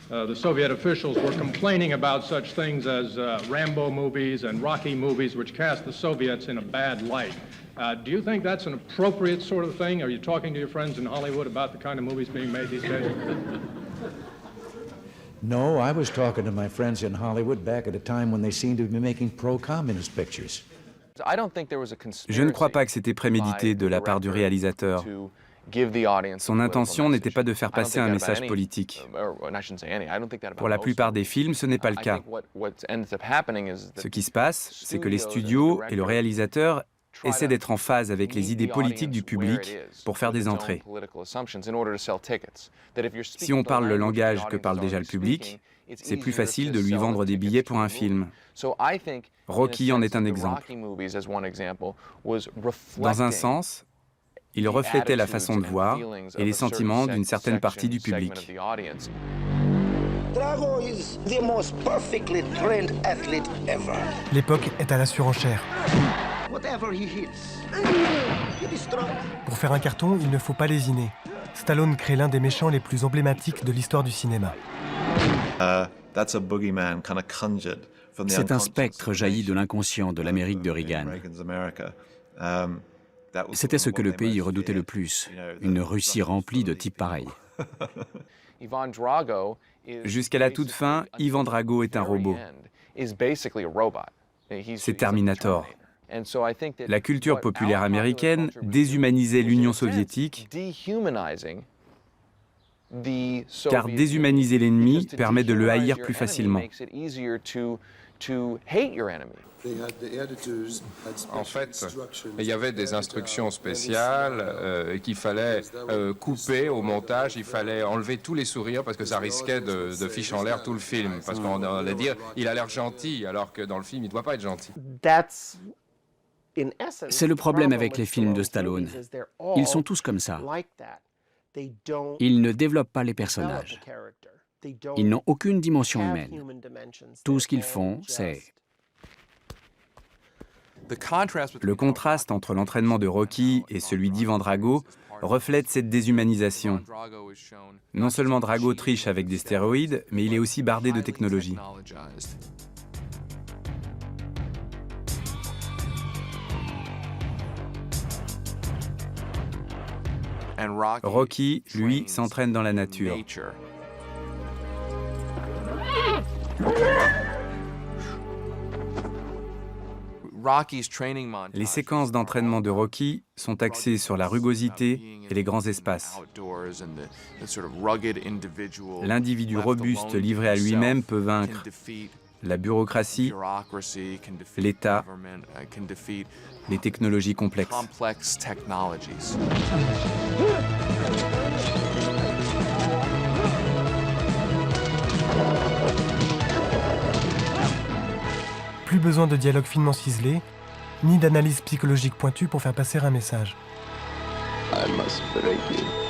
The Soviet officials were complaining about such things as Rambo movies and Rocky movies, which cast the Soviets in a bad light. Do you think that's an appropriate sort of thing? Are you talking to your friends in Hollywood about the kind of movies being made these days? No, I was talking to my friends in Hollywood back at a time when they seemed to be making pro-communist pictures. Je ne crois pas que c'était prémédité de la part du réalisateur. Son intention n'était pas de faire passer un message politique. Pour la plupart des films, ce n'est pas le cas. Ce qui se passe, c'est que les studios et le réalisateur essaient d'être en phase avec les idées politiques du public pour faire des entrées. Si on parle le langage que parle déjà le public, c'est plus facile de lui vendre des billets pour un film. Rocky en est un exemple. Dans un sens, il reflétait la façon de voir et les sentiments d'une certaine partie du public. L'époque est à la surenchère. Pour faire un carton, il ne faut pas lésiner. Stallone crée l'un des méchants les plus emblématiques de l'histoire du cinéma. C'est un spectre jailli de l'inconscient de l'Amérique de Reagan. C'était ce que le pays redoutait le plus, une Russie remplie de types pareils. Jusqu'à la toute fin, Ivan Drago est un robot. C'est Terminator. La culture populaire américaine déshumanisait l'Union soviétique, car déshumaniser l'ennemi permet de le haïr plus facilement. En fait, il y avait des instructions spéciales qu'il fallait couper au montage, il fallait enlever tous les sourires parce que ça risquait de ficher en l'air tout le film. Parce qu'on allait dire, il a l'air gentil, alors que dans le film, il ne doit pas être gentil. C'est le problème avec les films de Stallone. Ils sont tous comme ça. Ils ne développent pas les personnages. Ils n'ont aucune dimension humaine. Tout ce qu'ils font, c'est... Le contraste entre l'entraînement de Rocky et celui d'Ivan Drago reflète cette déshumanisation. Non seulement Drago triche avec des stéroïdes, mais il est aussi bardé de technologie. Rocky, lui, s'entraîne dans la nature. Les séquences d'entraînement de Rocky sont axées sur la rugosité et les grands espaces. L'individu robuste livré à lui-même peut vaincre la bureaucratie, l'État, les technologies complexes. Plus besoin de dialogue finement ciselé, ni d'analyse psychologique pointue pour faire passer un message. I must break you.